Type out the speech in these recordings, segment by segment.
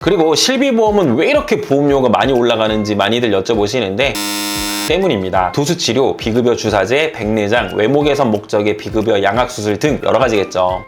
그리고 실비보험은 왜 이렇게 보험료가 많이 올라가는지 많이들 여쭤보시는데 때문입니다. 도수치료, 비급여 주사제, 백내장, 외모 개선 목적의 비급여 양악수술 등 여러 가지겠죠.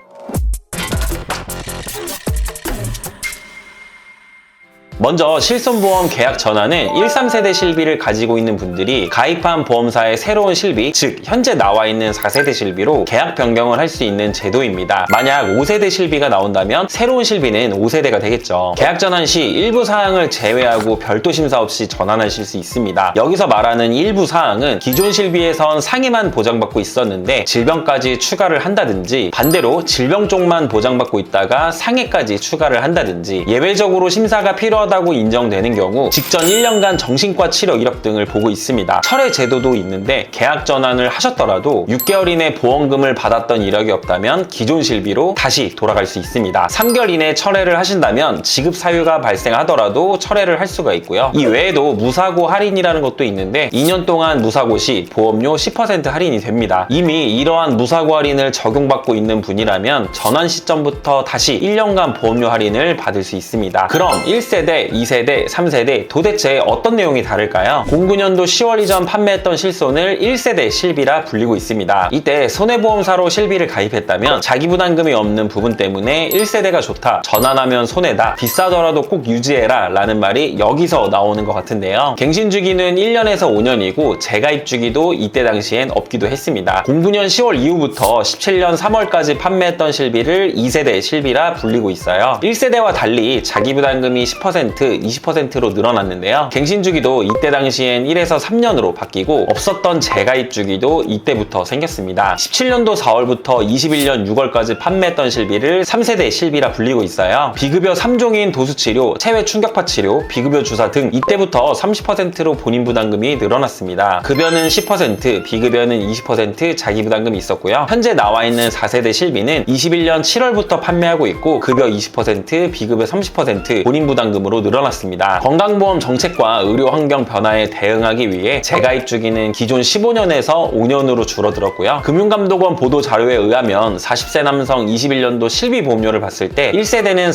먼저 실손보험 계약 전환은 13세대 실비를 가지고 있는 분들이 가입한 보험사의 새로운 실비, 즉 현재 나와 있는 4세대 실비로 계약 변경을 할 수 있는 제도입니다. 만약 5세대 실비가 나온다면 새로운 실비는 5세대가 되겠죠. 계약 전환 시 일부 사항을 제외하고 별도 심사 없이 전환하실 수 있습니다. 여기서 말하는 일부 사항은 기존 실비에선 상해만 보장받고 있었는데 질병까지 추가를 한다든지, 반대로 질병 쪽만 보장받고 있다가 상해까지 추가를 한다든지, 예외적으로 심사가 필요하다고 인정되는 경우 직전 1년간 정신과 치료 이력 등을 보고 있습니다. 철회 제도도 있는데 계약 전환을 하셨더라도 6개월 이내 보험금을 받았던 이력이 없다면 기존 실비로 다시 돌아갈 수 있습니다. 3개월 이내 철회를 하신다면 지급 사유가 발생하더라도 철회를 할 수가 있고요. 이 외에도 무사고 할인이라는 것도 있는데 2년 동안 무사고 시 보험료 10% 할인이 됩니다. 이미 이러한 무사고 할인을 적용받고 있는 분이라면 전환 시점부터 다시 1년간 보험료 할인을 받을 수 있습니다. 그럼 1세대, 2세대, 3세대 도대체 어떤 내용이 다를까요? 09년도 10월 이전 판매했던 실손을 1세대 실비라 불리고 있습니다. 이때 손해보험사로 실비를 가입했다면 자기부담금이 없는 부분 때문에 1세대가 좋다, 전환하면 손해다, 비싸더라도 꼭 유지해라 라는 말이 여기서 나오는 것 같은데요. 갱신주기는 1년에서 5년이고 재가입주기도 이때 당시엔 없기도 했습니다. 09년 10월 이후부터 17년 3월까지 판매했던 실비를 2세대 실비라 불리고 있어요. 1세대와 달리 자기부담금이 10%, 20%로 늘어났는데요. 갱신주기도 이때 당시엔 1에서 3년으로 바뀌고 없었던 재가입주기도 이때부터 생겼습니다. 17년도 4월부터 21년 6월까지 판매했던 실비를 3세대 실비라 불리고 있어요. 비급여 3종인 도수치료, 체외 충격파 치료, 비급여 주사 등 이때부터 30%로 본인 부담금이 늘어났습니다. 급여는 10%, 비급여는 20% 자기부담금이 있었고요. 현재 나와 있는 4세대 실비는 21년 7월부터 판매하고 있고 급여 20%, 비급여 30% 본인 부담금으로 늘어났습니다. 건강보험 정책과 의료 환경 변화에 대응하기 위해 재가입 주기는 기존 15년에서 5년으로 줄어들었고요. 금융감독원 보도 자료에 의하면 40세 남성 21년도 실비 보험료를 봤을 때 1세대는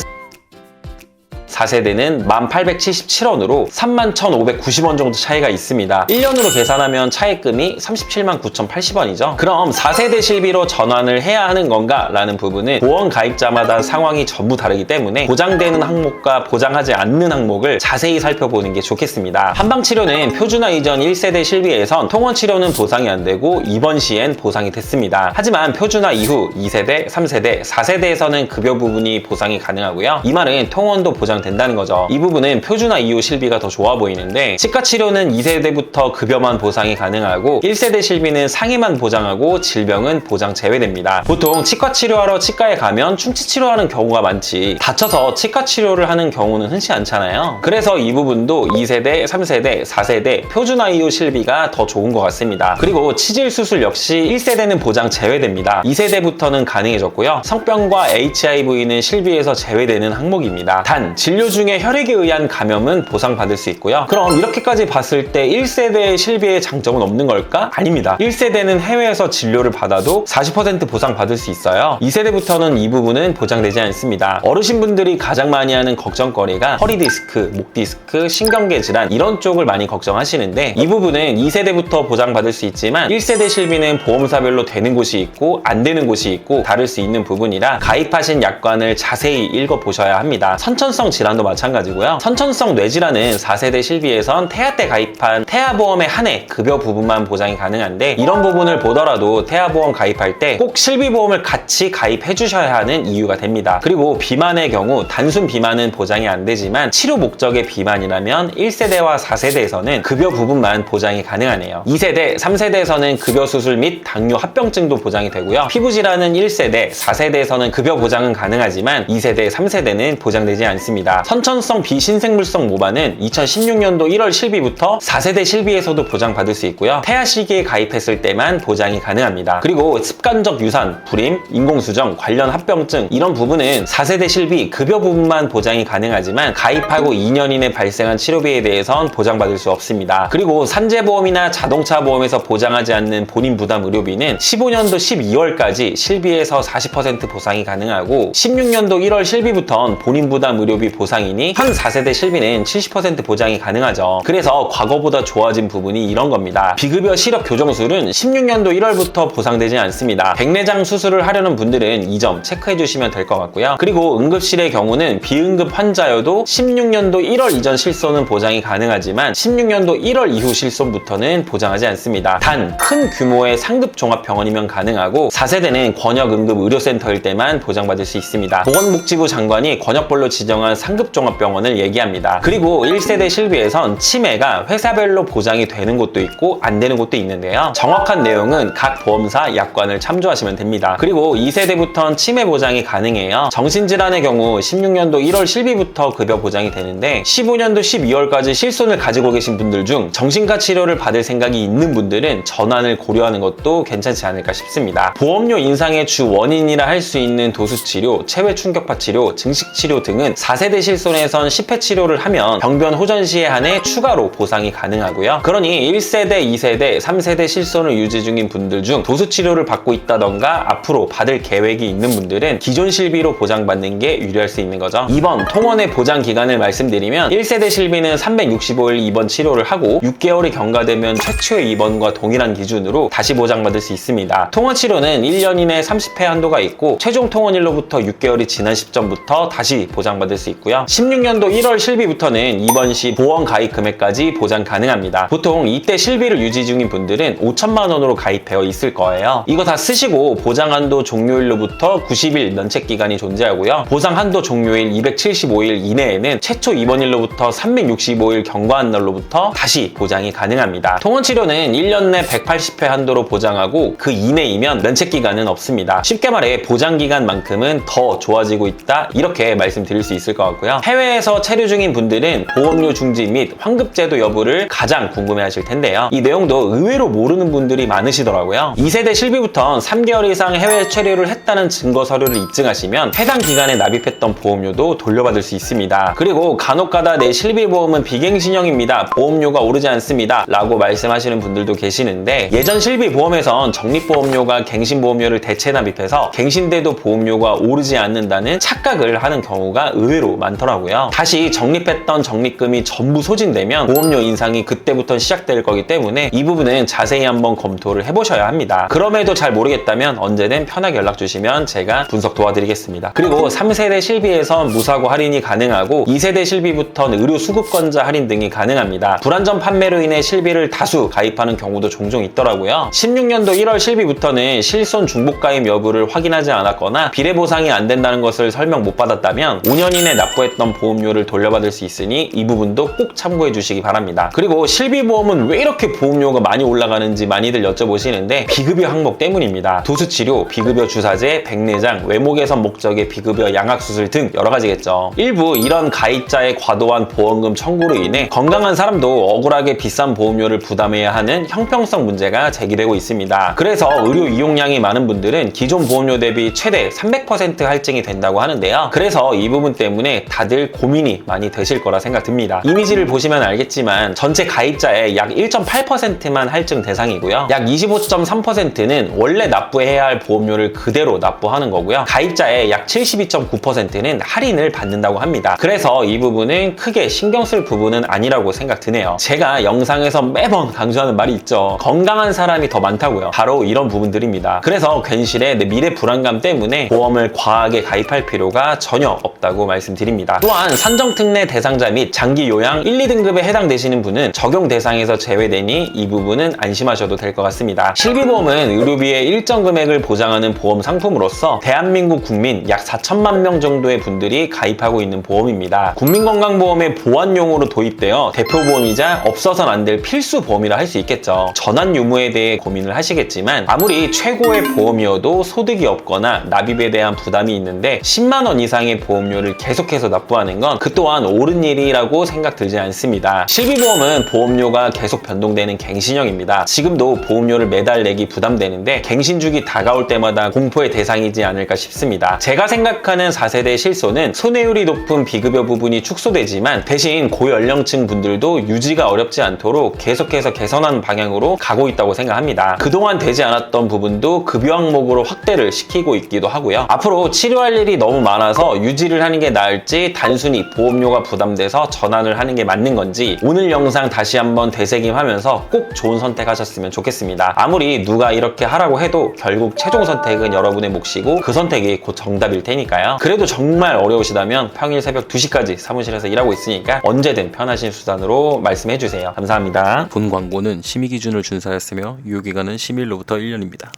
4세대는 1877원으로 31,590원 정도 차이가 있습니다. 1년으로 계산하면 차액금이 379,080원이죠. 그럼 4세대 실비로 전환을 해야 하는 건가? 라는 부분은 보험 가입자마다 상황이 전부 다르기 때문에 보장되는 항목과 보장하지 않는 항목을 자세히 살펴보는 게 좋겠습니다. 한방치료는 표준화 이전 1세대 실비에선 통원치료는 보상이 안 되고 입원 시엔 보상이 됐습니다. 하지만 표준화 이후 2세대, 3세대, 4세대에서는 급여 부분이 보상이 가능하고요. 이 말은 통원도 보장됩니다. 된다는 거죠. 이 부분은 표준화 이후 실비가 더 좋아 보이는데 치과치료는 2세대부터 급여만 보상이 가능하고 1세대 실비는 상해만 보장하고 질병은 보장 제외됩니다. 보통 치과치료하러 치과에 가면 충치치료하는 경우가 많지 다쳐서 치과치료를 하는 경우는 흔치 않잖아요. 그래서 이 부분도 2세대, 3세대, 4세대 표준화 이후 실비가 더 좋은 것 같습니다. 그리고 치질 수술 역시 1세대는 보장 제외됩니다. 2세대부터는 가능해졌고요. 성병과 HIV는 실비에서 제외되는 항목입니다. 단 진료 중에 혈액에 의한 감염은 보상받을 수 있고요. 그럼 이렇게까지 봤을 때 1세대의 실비의 장점은 없는 걸까? 아닙니다. 1세대는 해외에서 진료를 받아도 40% 보상받을 수 있어요. 2세대부터는 이 부분은 보장되지 않습니다. 어르신분들이 가장 많이 하는 걱정거리가 허리디스크, 목디스크, 신경계 질환 이런 쪽을 많이 걱정하시는데 이 부분은 2세대부터 보장받을 수 있지만 1세대 실비는 보험사별로 되는 곳이 있고 안 되는 곳이 있고 다를 수 있는 부분이라 가입하신 약관을 자세히 읽어보셔야 합니다. 선천성 질환도 마찬가지고요. 선천성 뇌질환은 4세대 실비에선 태아 때 가입한 태아보험에 한해 급여 부분만 보장이 가능한데 이런 부분을 보더라도 태아보험 가입할 때 꼭 실비보험을 같이 가입해 주셔야 하는 이유가 됩니다. 그리고 비만의 경우 단순 비만은 보장이 안 되지만 치료 목적의 비만이라면 1세대와 4세대에서는 급여 부분만 보장이 가능하네요. 2세대, 3세대에서는 급여 수술 및 당뇨 합병증도 보장이 되고요. 피부질환은 1세대, 4세대에서는 급여 보장은 가능하지만 2세대, 3세대는 보장되지 않습니다. 선천성 비신생물성 모반은 2016년도 1월 실비부터 4세대 실비에서도 보장받을 수 있고요. 태아 시기에 가입했을 때만 보장이 가능합니다. 그리고 습관적 유산, 불임, 인공수정, 관련 합병증 이런 부분은 4세대 실비 급여 부분만 보장이 가능하지만 가입하고 2년 이내 발생한 치료비에 대해선 보장받을 수 없습니다. 그리고 산재보험이나 자동차 보험에서 보장하지 않는 본인 부담 의료비는 15년도 12월까지 실비에서 40% 보상이 가능하고 16년도 1월 실비부터는 본인 부담 의료비 보상이니 현 4세대 실비는 70% 보장이 가능하죠. 그래서 과거보다 좋아진 부분이 이런 겁니다. 비급여 시력 교정술은 16년도 1월부터 보상되지 않습니다. 백내장 수술을 하려는 분들은 이 점 체크해 주시면 될 것 같고요. 그리고 응급실의 경우는 비응급 환자여도 16년도 1월 이전 실손은 보장이 가능하지만 16년도 1월 이후 실손부터는 보장하지 않습니다. 단 큰 규모의 상급 종합병원이면 가능하고 4세대는 권역응급의료센터일 때만 보장받을 수 있습니다. 보건복지부 장관이 권역별로 지정한 상급 종합병원을 얘기합니다. 그리고 1세대 실비에선 치매가 회사별로 보장이 되는 곳도 있고 안 되는 곳도 있는데요. 정확한 내용은 각 보험사 약관을 참조하시면 됩니다. 그리고 2세대부터는 치매 보장이 가능해요. 정신질환의 경우 16년도 1월 실비부터 급여 보장이 되는데 15년도 12월까지 실손을 가지고 계신 분들 중 정신과 치료를 받을 생각이 있는 분들은 전환을 고려하는 것도 괜찮지 않을까 싶습니다. 보험료 인상의 주 원인이라 할 수 있는 도수치료, 체외 충격파 치료, 증식치료 등은 4세대 실손에선 10회 치료를 하면 병변 호전 시에 한해 추가로 보상이 가능하고요. 그러니 1세대, 2세대, 3세대 실손을 유지 중인 분들 중 도수치료를 받고 있다던가 앞으로 받을 계획이 있는 분들은 기존 실비로 보장받는 게 유리할 수 있는 거죠. 2번 통원의 보장 기간을 말씀드리면 1세대 실비는 365일 입원 치료를 하고 6개월이 경과되면 최초의 입원과 동일한 기준으로 다시 보장받을 수 있습니다. 통원 치료는 1년 이내 30회 한도가 있고 최종 통원일로부터 6개월이 지난 시점부터 다시 보장받을 수 있고요. 16년도 1월 실비부터는 입원 시 보험 가입 금액까지 보장 가능합니다. 보통 이때 실비를 유지 중인 분들은 5천만 원으로 가입되어 있을 거예요. 이거 다 쓰시고 보장 한도 종료일로부터 90일 면책 기간이 존재하고요. 보상 한도 종료일 275일 이내에는 최초 입원일로부터 365일 경과한 날로부터 다시 보장이 가능합니다. 통원 치료는 1년 내 180회 한도로 보장하고 그 이내이면 면책 기간은 없습니다. 쉽게 말해 보장 기간만큼은 더 좋아지고 있다 이렇게 말씀드릴 수 있을 것 같고요. 해외에서 체류 중인 분들은 보험료 중지 및 환급제도 여부를 가장 궁금해하실 텐데요. 이 내용도 의외로 모르는 분들이 많으시더라고요. 2세대 실비부터는 3개월 이상 해외 체류를 했다는 증거 서류를 입증하시면 해당 기간에 납입했던 보험료도 돌려받을 수 있습니다. 그리고 간혹가다 내 실비보험은 비갱신형입니다. 보험료가 오르지 않습니다. 라고 말씀하시는 분들도 계시는데 예전 실비보험에선 적립보험료가 갱신보험료를 대체 납입해서 갱신돼도 보험료가 오르지 않는다는 착각을 하는 경우가 의외로 많더라고요. 다시 적립했던 적립금이 전부 소진되면 보험료 인상이 그때부터 시작될 거기 때문에 이 부분은 자세히 한번 검토를 해보셔야 합니다. 그럼에도 잘 모르겠다면 언제든 편하게 연락 주시면 제가 분석 도와드리겠습니다. 그리고 3세대 실비에선 무사고 할인이 가능하고 2세대 실비부터는 의료 수급권자 할인 등이 가능합니다. 불안전 판매로 인해 실비를 다수 가입하는 경우도 종종 있더라고요. 16년도 1월 실비부터는 실손 중복 가입 여부를 확인하지 않았거나 비례 보상이 안 된다는 것을 설명 못 받았다면 5년 이내 납부했던 보험료를 돌려받을 수 있으니 이 부분도 꼭 참고해 주시기 바랍니다. 그리고 실비보험은 왜 이렇게 보험료가 많이 올라가는지 많이들 여쭤보시는데 비급여 항목 때문입니다. 도수치료, 비급여 주사제, 백내장, 외모 개선 목적의 비급여 양악수술 등 여러 가지겠죠. 일부 이런 가입자의 과도한 보험금 청구로 인해 건강한 사람도 억울하게 비싼 보험료를 부담해야 하는 형평성 문제가 제기되고 있습니다. 그래서 의료 이용량이 많은 분들은 기존 보험료 대비 최대 300% 할증이 된다고 하는데요. 그래서 이 부분 때문에 다들 고민이 많이 되실 거라 생각됩니다. 이미지를 보시면 알겠지만 전체 가입자의 약 1.8%만 할증 대상이고요. 약 25.3%는 원래 납부해야 할 보험료를 그대로 납부하는 거고요. 가입자의 약 72.9%는 할인을 받는다고 합니다. 그래서 이 부분은 크게 신경 쓸 부분은 아니라고 생각 드네요. 제가 영상에서 매번 강조하는 말이 있죠. 건강한 사람이 더 많다고요. 바로 이런 부분들입니다. 그래서 괜시레 내 미래 불안감 때문에 보험을 과하게 가입할 필요가 전혀 없다고 말씀드립니다. 또한 산정특례 대상자 및 장기 요양 1, 2등급에 해당되시는 분은 적용 대상에서 제외되니 이 부분은 안심하셔도 될 것 같습니다. 실비보험은 의료비의 일정 금액을 보장하는 보험 상품으로서 대한민국 국민 약 4천만 명 정도의 분들이 가입하고 있는 보험입니다. 국민건강보험의 보완용으로 도입되어 대표보험이자 없어서는 안 될 필수 보험이라 할 수 있겠죠. 전환 유무에 대해 고민을 하시겠지만 아무리 최고의 보험이어도 소득이 없거나 납입에 대한 부담이 있는데 10만 원 이상의 보험료를 계속해서 납부하는 건 그 또한 옳은 일이라고 생각 들지 않습니다. 실비보험은 보험료가 계속 변동되는 갱신형입니다. 지금도 보험료를 매달 내기 부담되는데 갱신주기 다가올 때마다 공포의 대상이지 않을까 싶습니다. 제가 생각하는 4세대 실손은 손해율이 높은 비급여 부분이 축소되지만 대신 고연령층 분들도 유지가 어렵지 않도록 계속해서 개선하는 방향으로 가고 있다고 생각합니다. 그동안 되지 않았던 부분도 급여 항목으로 확대를 시키고 있기도 하고요. 앞으로 치료할 일이 너무 많아서 유지를 하는 게 나을 할지, 단순히 보험료가 부담돼서 전환을 하는 게 맞는 건지 오늘 영상 다시 한번 되새김하면서 꼭 좋은 선택하셨으면 좋겠습니다. 아무리 누가 이렇게 하라고 해도 결국 최종 선택은 여러분의 몫이고 그 선택이 곧 정답일 테니까요. 그래도 정말 어려우시다면 평일 새벽 2시까지 사무실에서 일하고 있으니까 언제든 편하신 수단으로 말씀해주세요. 감사합니다. 본 광고는 심의 기준을 준수하였으며 유효기간은 심의일로부터 1년입니다.